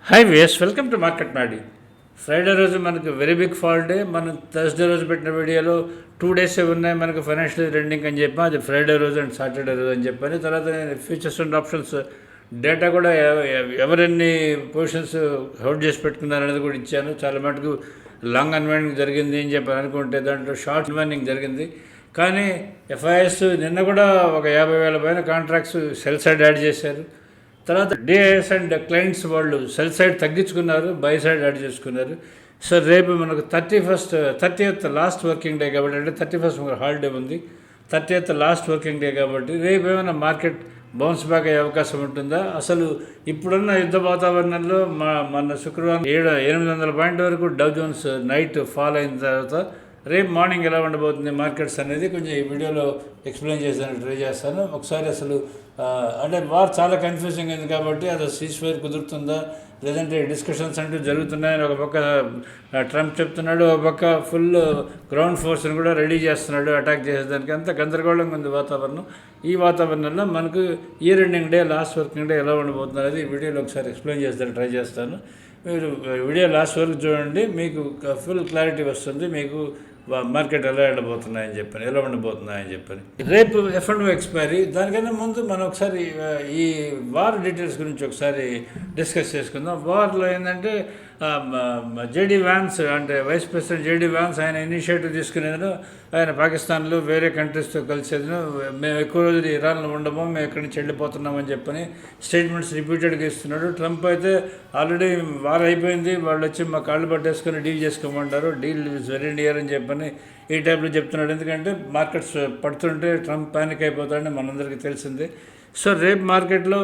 Hi viewers, welcome to market Maddy. Friday రోజు మనకు very big fall day. మనం Thursday రోజు పెట్టిన వీడియోలో 2 days ఉన్నాయి మనకు ఫైనాన్షియల్ రెండింగ్ అని చెప్పి, అది ఫ్రైడే రోజు అండ్ సాటర్డే రోజు అని చెప్పని. తర్వాత నేను ఫ్యూచర్స్ అండ్ ఆప్షన్స్ డేటా కూడా ఎవరెన్ని పొజిషన్స్ హోల్డ్ చేసి పెట్టుకున్నారు అనేది కూడా ఇచ్చాను. చాలా మటుకు లాంగ్ అన్వైండింగ్ జరిగింది అని చెప్పి అనుకుంటే దాంట్లో షార్ట్ అన్వైండింగ్ జరిగింది. కానీ ఎఫ్ఐఎస్ నిన్న కూడా ఒక 50,000 పైన కాంట్రాక్ట్స్ సెల్ సైడ్ యాడ్ చేశారు. తర్వాత డిఐఎస్ అండ్ క్లయింట్స్ వాళ్ళు సెల్ సైడ్ తగ్గించుకున్నారు, బై సైడ్ యాడ్ చేసుకున్నారు. సో రేపు మనకు 30th లాస్ట్ వర్కింగ్ డే కాబట్టి, అంటే 31st మనకు హాలిడే ఉంది, 30th లాస్ట్ వర్కింగ్ డే కాబట్టి రేపు ఏమైనా మార్కెట్ బౌన్స్ బ్యాక్ అయ్యే అవకాశం ఉంటుందా? అసలు ఇప్పుడున్న యుద్ధ వాతావరణంలో మన శుక్రవారం 800 పాయింట్ వరకు డౌ జోన్స్ నైట్ ఫాల్ అయిన తర్వాత రేపు మార్నింగ్ ఎలా ఉండబోతుంది మార్కెట్స్ అనేది కొంచెం ఈ వీడియోలో ఎక్స్ప్లెయిన్ చేసాను, ట్రై చేస్తాను. ఒకసారి అసలు అంటే వార్ చాలా కన్ఫ్యూజింగ్ అయింది కాబట్టి అది సీజ్ ఫైర్ కుదురుతుందా, లేదంటే డిస్కషన్స్ అంటూ జరుగుతున్నాయని ఒక పక్క ట్రంప్ చెప్తున్నాడు, ఒక పక్క ఫుల్ గ్రౌండ్ ఫోర్స్ని కూడా రెడీ చేస్తున్నాడు అటాక్ చేసేదానికి. అంత గందరగోళంగా ఉంది వాతావరణం. ఈ వాతావరణంలో మనకు year ending day, last working day ఎలా ఉండబోతుంది అనేది ఈ వీడియోలో ఒకసారి ఎక్స్ప్లెయిన్ చేస్తాను, ట్రై చేస్తాను. మీరు వీడియో లాస్ట్ వరకు చూడండి, మీకు ఫుల్ క్లారిటీ వస్తుంది, మీకు మార్కెట్ ఎలా ఉండబోతున్నాయని చెప్పని. రేపు F&O ఎక్స్పైరీ. దానికన్నా ముందు మనం ఒకసారి ఈ వార్ డీటెయిల్స్ గురించి ఒకసారి డిస్కస్ చేసుకుందాం. వార్లో ఏంటంటే జేడీ వ్యాన్స్, అంటే వైస్ ప్రెసిడెంట్ జేడీ వ్యాన్స్, ఆయన ఇనిషియేటివ్ తీసుకునేది, ఆయన పాకిస్తాన్లో వేరే కంట్రీస్తో కలిసేది, మేము ఎక్కువ రోజులు ఇరాన్లో ఉండము, మేము ఎక్కడి నుంచి వెళ్ళిపోతున్నామని చెప్పని స్టేట్మెంట్స్ రిపీటెడ్గా ఇస్తున్నాడు. ట్రంప్ అయితే ఆల్రెడీ వార్ అయిపోయింది, వాళ్ళు వచ్చి మా కాళ్ళు పట్టేసుకొని డీల్ చేసుకోమంటారు, డీల్ ఇస్ వెరీ నియర్ అని చెప్పని ఈ టైప్లో చెప్తున్నాడు. ఎందుకంటే మార్కెట్స్ పడుతుంటే ట్రంప్ ప్యానిక్ అయిపోతాడని మనందరికీ తెలిసిందే. సో రేపు మార్కెట్లో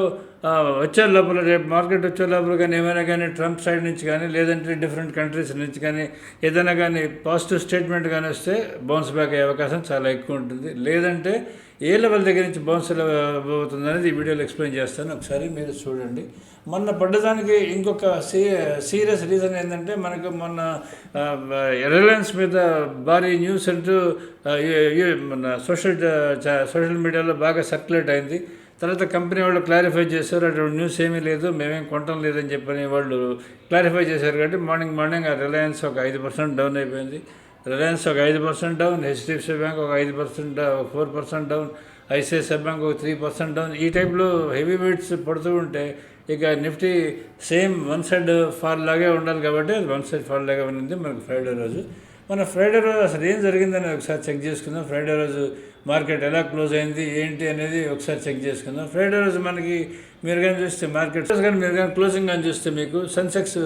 రేపు మార్కెట్ వచ్చే లోపల కానీ ఏమైనా కానీ ట్రంప్ సైడ్ నుంచి కానీ, లేదంటే డిఫరెంట్ కంట్రీస్ నుంచి కానీ ఏదైనా కానీ పాజిటివ్ స్టేట్మెంట్ కానీ వస్తే బౌన్స్ బ్యాక్ అయ్యే అవకాశం చాలా ఎక్కువ ఉంటుంది. లేదంటే ఏ లెవెల్ దగ్గర నుంచి బౌన్స్ అవుతుంది అనేది ఈ వీడియోలో ఎక్స్ప్లెయిన్ చేస్తాను, ఒకసారి మీరు చూడండి. మొన్న పడ్డదానికి ఇంకొక సీరియస్ రీజన్ ఏంటంటే, మనకు మొన్న రిలయన్స్ మీద భారీ న్యూస్ అంటూ మన సోషల్ మీడియాలో బాగా సర్క్యులేట్ అయింది. తర్వాత కంపెనీ వాళ్ళు క్లారిఫై చేశారు, అటువంటి న్యూస్ ఏమీ లేదు, మేమేం కొనటం లేదని చెప్పని వాళ్ళు క్లారిఫై చేశారు. కాబట్టి మార్నింగ్ ఆ రిలయన్స్ ఒక 5% డౌన్ అయిపోయింది. రిలయన్స్ ఒక 5% డౌన్, హెచ్డిఎఫ్సి బ్యాంక్ ఒక 5%, 4% డౌన్, ఐసిఐసిఐ బ్యాంక్ ఒక 3% డౌన్. ఈ టైప్లో హెవీ వెయిట్స్ పడుతూ ఉంటే ఇక Nifty same one side fall లాగే ఉండాలి కాబట్టి అది వన్ సైడ్ ఫాల్ లాగా ఉంది మనకు ఫ్రైడే రోజు. మన ఫ్రైడే రోజు అసలు ఏం జరిగిందని ఒకసారి చెక్ చేసుకుందాం. ఫ్రైడే రోజు మార్కెట్ ఎలా క్లోజ్ అయింది ఏంటి అనేది ఒకసారి చెక్ చేసుకుందాం. ఫ్రైడే రోజు మనకి మీరు కానీ చూస్తే మార్కెట్ కానీ మీరు కానీ క్లోజింగ్ కానీ చూస్తే మీకు సెన్సెక్స్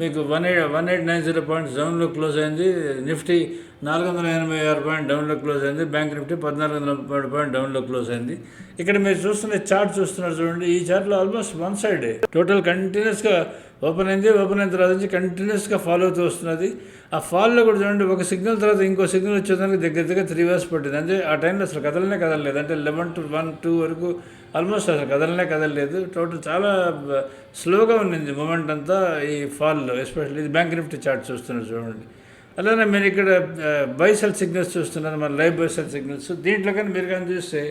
మీకు 1890 పాయింట్స్ డౌన్లో క్లోజ్ అయింది, నిఫ్టీ 486 పాయింట్ డౌన్లో క్లోజ్ అయింది, బ్యాంక్ నిఫ్టీ 1430 పాయింట్ డౌన్లో క్లోజ్ అయింది. ఇక్కడ మీరు చూస్తున్న చార్ట్ చూస్తున్నారు చూడండి, ఈ చార్ట్లో ఆల్మోస్ట్ వన్ సైడ్ టోటల్ కంటిన్యూస్గా ఓపెన్ అయిన తర్వాత నుంచి కంటిన్యూస్గా ఫాలో అవుతూ వస్తున్నది. ఆ ఫాల్లో కూడా చూడండి, ఒక సిగ్నల్ తర్వాత ఇంకో సిగ్నల్ వచ్చేదానికి దగ్గర 3 hours పట్టింది. అంటే ఆ టైంలో అసలు కదలలేదు. అంటే 11 to 1, 2 వరకు ఆల్మోస్ట్ అసలు కదలలేదు. టోటల్ చాలా స్లోగా ఉన్నింది మూమెంట్ అంతా ఈ ఫాల్లో. ఎస్పెషల్లీ ఇది బ్యాంక్ నిఫ్టీ చార్ట్ చూస్తున్నారు చూడండి. అలానే మీరు ఇక్కడ బై సెల్ సిగ్నల్స్ చూస్తున్నారు, మన లైవ్ బై సెల్ సిగ్నల్స్. దీంట్లో కానీ మీరు కానీ చూస్తే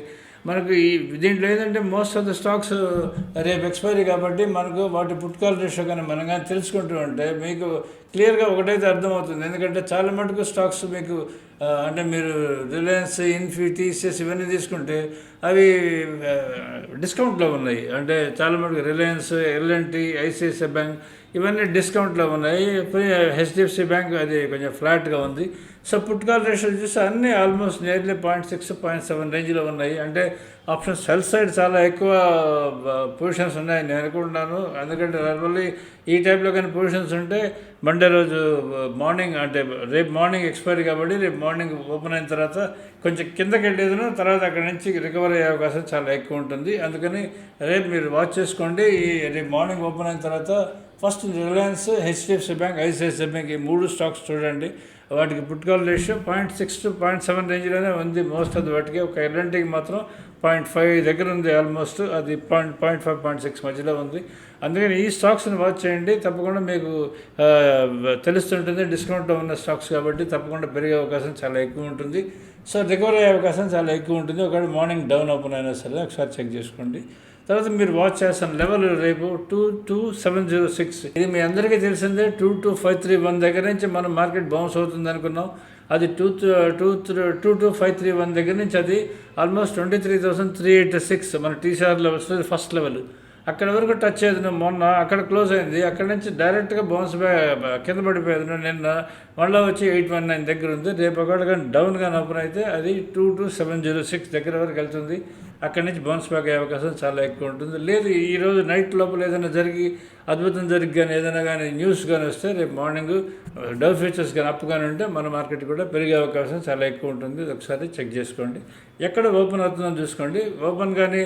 మనకు దీంట్లో ఏంటంటే మోస్ట్ ఆఫ్ ద స్టాక్స్ రేపు ఎక్స్పైరీ కాబట్టి మనకు వాటి పుట్ కాల్ రేషియో కానీ మనం కానీ తెలుసుకుంటూ ఉంటే మీకు క్లియర్గా ఒకటైతే అర్థమవుతుంది. ఎందుకంటే చాలా మటుకు స్టాక్స్ మీకు అంటే మీరు రిలయన్స్, ఇన్ఫీ, టీసీఎస్ ఇవన్నీ తీసుకుంటే అవి డిస్కౌంట్లో ఉన్నాయి. అంటే చాలా మటుకు రిలయన్స్, ఎల్ఎన్టీ, ఐసిఐసిఐ బ్యాంక్ ఇవన్నీ డిస్కౌంట్లో ఉన్నాయి. హెచ్డిఎఫ్సి బ్యాంక్ అది కొంచెం ఫ్లాట్గా ఉంది. సో పుట్ కాల్ రేషియో చూస్తే అన్నీ ఆల్మోస్ట్ నియర్లీ 0.6, 0.7 రేంజ్లో ఉన్నాయి. అంటే ఆప్షన్ సెల్ సైడ్ చాలా ఎక్కువ పొజిషన్స్ ఉన్నాయని నేను అనుకుంటున్నాను. ఎందుకంటే నార్మల్లీ ఈ టైప్లో కానీ పొజిషన్స్ ఉంటే మండే రోజు మార్నింగ్, అంటే రేపు మార్నింగ్ ఎక్స్పైరీ కాబట్టి రేపు మార్నింగ్ ఓపెన్ అయిన తర్వాత కొంచెం కిందకి వెళ్ళేదను, తర్వాత అక్కడి నుంచి రికవర్ అయ్యే అవకాశం చాలా ఎక్కువ ఉంటుంది. అందుకని రేపు మీరు వాచ్ చేసుకోండి. రేపు మార్నింగ్ ఓపెన్ అయిన తర్వాత first Reliance, HDFC bank, ICICI bank ఈ 3 స్టాక్స్ చూడండి. వాటికి పుట్ కాల్ రేషియో 0.6 to 0.7 రేంజ్లోనే ఉంది మోస్ట్ ఆఫ్ వాటికి. ఒక ఎల్ఎన్టీకి మాత్రం 0.5 దగ్గర ఉంది ఆల్మోస్ట్, అది 0.5, 0.6 మధ్యలో ఉంది. అందుకని ఈ స్టాక్స్ని వాచ్ చేయండి, తప్పకుండా మీకు తెలుస్తుంటుంది. డిస్కౌంట్లో ఉన్న స్టాక్స్ కాబట్టి తప్పకుండా పెరిగే అవకాశం చాలా ఎక్కువ ఉంటుంది. సో రికవర్ అయ్యే అవకాశం చాలా ఎక్కువ ఉంటుంది. ఒకవేళ మార్నింగ్ డౌన్ ఓపెన్ అయినా సరే ఒకసారి చెక్ చేసుకోండి. తర్వాత మీరు వాచ్ చేస్తున్న లెవెల్ రేపు 22706. ఇది మీ అందరికీ తెలిసిందే. 22531 దగ్గర నుంచి మనం మార్కెట్ బౌన్స్ అవుతుంది అనుకున్నాం. అది 22531 దగ్గర నుంచి అది ఆల్మోస్ట్ 23,386 మన టీసీఆర్లో వస్తుంది ఫస్ట్ లెవెల్. అక్కడ వరకు టచ్ అయ్యేది మొన్న, అక్కడ క్లోజ్ అయింది. అక్కడ నుంచి డైరెక్ట్గా బౌన్స్ కింద పడిపోయేది. నిన్న మళ్ళీ వచ్చి 819 దగ్గర ఉంది. రేపు ఒకవేళ కానీ డౌన్ కానీ ఓపెన్ అయితే అది 22706 దగ్గర వరకు వెళ్తుంది. అక్కడి నుంచి బౌన్స్ బ్యాక్ అయ్యే అవకాశం చాలా ఎక్కువ ఉంటుంది. లేదు ఈరోజు నైట్ లోపల ఏదైనా జరిగి అద్భుతం జరిగి కానీ ఏదైనా కానీ న్యూస్ కానీ వస్తే రేపు మార్నింగ్ డౌ ఫ్యూచర్స్ కానీ అప్ కానీ ఉంటే మన మార్కెట్ కూడా పెరిగే అవకాశం చాలా ఎక్కువ ఉంటుంది. ఒకసారి చెక్ చేసుకోండి. ఎక్కడ ఓపెన్ అవుతుందో చూసుకోండి. ఓపెన్ కానీ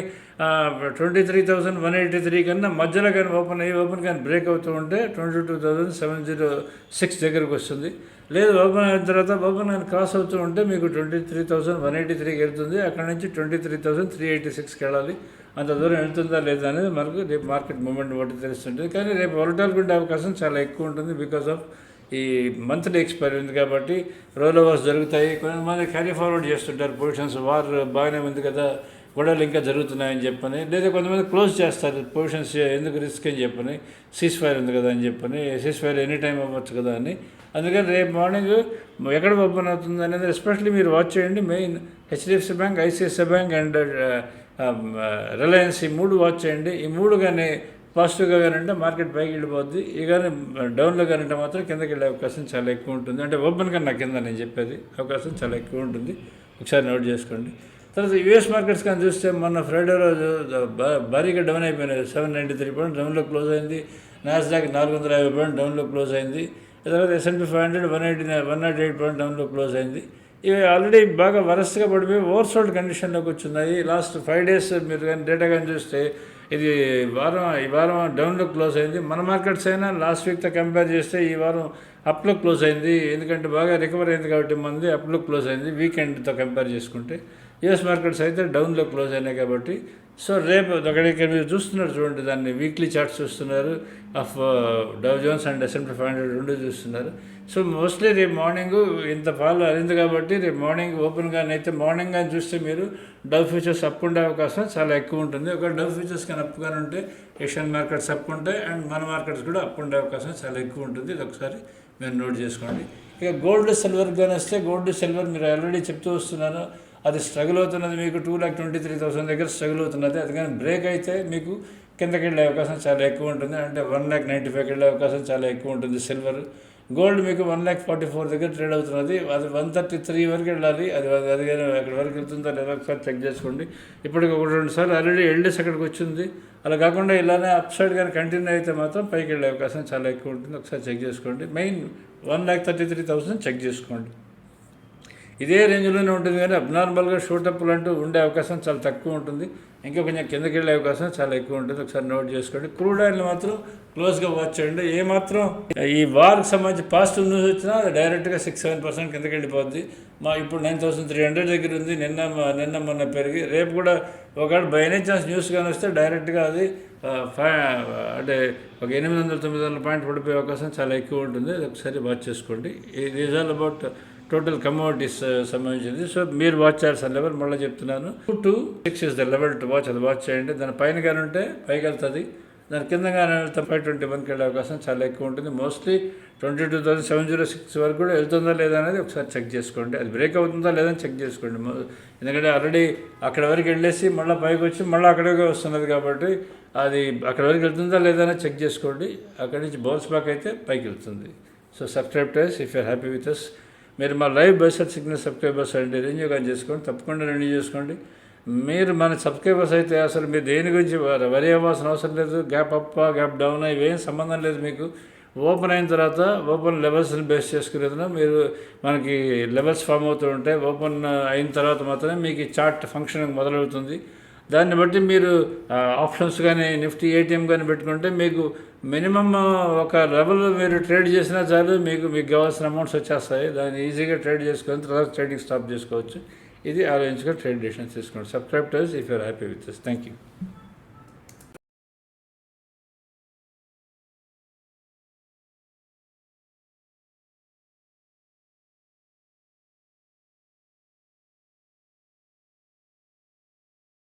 23,183 కన్నా మధ్యలో కానీ ఓపెన్ కానీ బ్రేక్ అవుతూ ఉంటే 22,706 దగ్గరకు వస్తుంది. లేదు ఓపెన్ అయిన తర్వాత ఓపెన్ కానీ క్రాస్ అవుతూ ఉంటే మీకు 23,183కి వెళ్తుంది. అక్కడ నుంచి 23,386కి వెళ్ళాలి. అంత దూరం వెళ్తుందా లేదా అనేది మనకు రేపు మార్కెట్ మూమెంట్ బట్టి తెలుస్తుంటుంది. కానీ రేపు వోలటైల్ ఉండే అవకాశం చాలా ఎక్కువ ఉంటుంది. బికాస్ ఆఫ్ ఈ మంత్లీ ఎక్స్పైరీ ఉంది కాబట్టి రోల్ ఓవర్స్ జరుగుతాయి. కొంతమంది క్యారీ ఫార్వర్డ్ చేస్తుంటారు పొజిషన్స్. వార్ బాగానే ఉంది కదా, గొడవలు ఇంకా జరుగుతున్నాయని చెప్పని, లేదా కొంతమంది క్లోజ్ చేస్తారు పొజిషన్స్, ఎందుకు రిస్క్ అని చెప్పని, సీజ్ ఫైర్ ఉంది కదా అని చెప్పని, సీజ్ ఫైర్ ఎనీ టైం అవ్వచ్చు కదా అని. అందుకని రేపు మార్నింగ్ ఎక్కడ ఓపెన్ అవుతుంది అనేది ఎస్పెషల్లీ మీరు వాచ్ చేయండి. Main HDFC bank, ICICI bank and Reliance, ఈ మూడు వాచ్ చేయండి. ఈ మూడు కానీ పాజిటివ్గా కానీ అంటే మార్కెట్ పైకి వెళ్ళిపోద్ది. ఇక కానీ డౌన్లో కానీ అంటే మాత్రం కిందకి వెళ్ళే అవకాశం చాలా ఎక్కువ ఉంటుంది. అంటే ఓపెన్ కన్నా కింద నేను చెప్పేది అవకాశం చాలా ఎక్కువ ఉంటుంది. ఒకసారి నోట్ చేసుకోండి. తర్వాత యూఎస్ మార్కెట్స్ కానీ చూస్తే మొన్న ఫ్రైడే రోజు భారీగా డౌన్ అయిపోయినాయి. 793 పాయింట్ డౌన్లో క్లోజ్ అయింది. నాస్డాక్ 450 పాయింట్ డౌన్లో క్లోజ్ అయింది. తర్వాత S&P 500 108 పాయింట్ డౌన్లో క్లోజ్ అయింది. ఇవి ఆల్రెడీ బాగా వరస్ట్గా పడిపోయి ఓవర్సోల్డ్ కండిషన్లోకి వచ్చినాయి. లాస్ట్ 5 days మీరు కానీ డేటా కానీ చూస్తే ఇది ఈ వారం డౌన్లో క్లోజ్ అయింది. మన మార్కెట్స్ అయినా లాస్ట్ వీక్తో కంపేర్ చేస్తే ఈ వారం అప్లో క్లోజ్ అయింది. ఎందుకంటే బాగా రికవర్ అయింది కాబట్టి మంది అప్లో క్లోజ్ అయింది వీకెండ్తో కంపేర్ చేసుకుంటే. యూఎస్ మార్కెట్స్ అయితే డౌన్లో క్లోజ్ అయినాయి కాబట్టి. సో రేపు అక్కడికి మీరు చూస్తున్నారు చూడండి, దాన్ని వీక్లీ చార్ట్స్ చూస్తున్నారు of Dow Jones and S&P 500 రెండు చూస్తున్నారు. సో మోస్ట్లీ రేపు మార్నింగ్ ఇంత ఫాలో అయింది కాబట్టి రేపు మార్నింగ్ ఓపెన్ కానీ అయితే మార్నింగ్ కానీ చూస్తే మీరు డౌ ఫ్యూచర్స్ అప్ ఉండే అవకాశం చాలా ఎక్కువ ఉంటుంది. ఒక డౌ ఫ్యూచర్స్ కానీ అప్ కానీ ఉంటే ఏషియన్ మార్కెట్స్ అప్ ఉంటాయి అండ్ మన మార్కెట్స్ కూడా అప్ ఉండే అవకాశం చాలా ఎక్కువ ఉంటుంది. ఇది ఒకసారి మీరు నోట్ చేసుకోండి. ఇక గోల్డ్ సిల్వర్ కానీ వస్తే గోల్డ్ సిల్వర్ మీరు ఆల్రెడీ చెప్తూ వస్తున్నాను, అది స్ట్రగుల్ అవుతున్నది. మీకు 2,23,000 దగ్గర స్ట్రగుల్ అవుతున్నది. అది కానీ బ్రేక్ అయితే మీకు కిందకి వెళ్ళే అవకాశం చాలా ఎక్కువ ఉంటుంది. అంటే 1,95,000 వెళ్ళే అవకాశం చాలా ఎక్కువ ఉంటుంది సిల్వర్. గోల్డ్ మీకు 1,44,000 దగ్గర ట్రేడ్ అవుతున్నది. అది 133 వరకు వెళ్ళాలి. అది కానీ అక్కడి వరకు వెళ్తుందో లేదా ఒకసారి చెక్ చేసుకోండి. ఇప్పటికి 1-2 సార్లు ఆల్రెడీ ఎల్డీస్ అక్కడికి వచ్చింది. అలా కాకుండా ఇలానే అప్ సైడ్ కానీ కంటిన్యూ అయితే మాత్రం పైకి వెళ్ళే అవకాశం చాలా ఎక్కువ ఉంటుంది. ఒకసారి చెక్ చేసుకోండి. మెయిన్ 1,33,000 చెక్ చేసుకోండి. ఇదే రేంజ్లోనే ఉంటుంది కానీ అబ్నార్మల్గా షూటప్లు అంటూ ఉండే అవకాశం చాలా తక్కువ ఉంటుంది. ఇంకా కొంచెం కిందకి వెళ్ళే అవకాశం చాలా ఎక్కువ ఉంటుంది. ఒకసారి నోట్ చేసుకోండి. క్రూడ్ ఆయిల్ మాత్రం క్లోజ్గా వాచ్ చేయండి. ఏమాత్రం ఈ వార్కి సంబంధించి పాజిటివ్ న్యూస్ వచ్చినా అది డైరెక్ట్గా 6-7% కిందకి వెళ్ళిపోద్ది. ఇప్పుడు 9,300 దగ్గర ఉంది. నిన్న మొన్న పెరిగి రేపు కూడా ఒకవేళ బై ఎనీ ఛాన్స్ న్యూస్ కానీ వస్తే డైరెక్ట్గా అది అంటే ఒక 800-900 పాయింట్ పడిపోయే అవకాశం చాలా ఎక్కువ ఉంటుంది. అది ఒకసారి వాచ్ చేసుకోండి. ఇది is all about total commodities సంబంధించింది. సో మీరు వాచ్ చేయాల్సిన లెవెల్ మళ్ళీ చెప్తున్నాను. 226 is the level to watch. అది వాచ్ చేయండి. దాని పైన కానీ ఉంటే పైకి వెళ్తుంది, దాని కింద కానీ వెళ్తే 521కి వెళ్ళే అవకాశం చాలా ఎక్కువ ఉంటుంది. మోస్ట్లీ 22,706 వరకు కూడా వెళ్తుందా లేదా అనేది ఒకసారి చెక్ చేసుకోండి. అది బ్రేక్ అవుతుందా లేదని చెక్ చేసుకోండి. ఎందుకంటే ఆల్రెడీ అక్కడ వరకు వెళ్ళేసి మళ్ళీ పైకి వచ్చి మళ్ళీ అక్కడికే వస్తున్నది కాబట్టి అది అక్కడ వరకు వెళ్తుందా లేదా అనేది చెక్ చేసుకోండి. అక్కడి నుంచి బౌన్స్ బ్యాక్ అయితే పైకి వెళ్తుంది. So subscribe to us if you're happy with us. మీరు మా లైవ్ బైసెట్ సిగ్నల్ సబ్స్క్రైబర్స్ అండి రెన్యూ కానీ చేసుకోండి. తప్పకుండా రెన్యూ చేసుకోండి. మీరు మన సబ్స్క్రైబర్స్ అయితే అసలు మీరు దేని గురించి వరి అవ్వాల్సిన అవసరం లేదు. గ్యాప్ అప్ గ్యాప్ డౌన్ ఇవేం సంబంధం లేదు. మీకు ఓపెన్ అయిన తర్వాత ఓపెన్ లెవెల్స్ని బేస్ చేసుకునేదిన మీరు మనకి లెవెల్స్ ఫామ్ అవుతూ ఉంటాయి. ఓపెన్ అయిన తర్వాత మాత్రమే మీకు చార్ట్ ఫంక్షనింగ్ మొదలవుతుంది. దాన్ని బట్టి మీరు ఆప్షన్స్ కానీ నిఫ్టీ ఏటీఎం కానీ పెట్టుకుంటే మీకు మినిమమ్ ఒక లెవెల్ మీరు ట్రేడ్ చేసినా చాలు, మీకు కావాల్సిన అమౌంట్స్ వచ్చేస్తాయి. దాన్ని ఈజీగా ట్రేడ్ చేసుకొని తర్వాత ట్రేడింగ్ స్టాప్ చేసుకోవచ్చు. ఇది ఆలోచించుకొని ట్రేడ్ డెసిషన్స్ తీసుకోండి. Subscribe to us if you're happy with us. Thank you.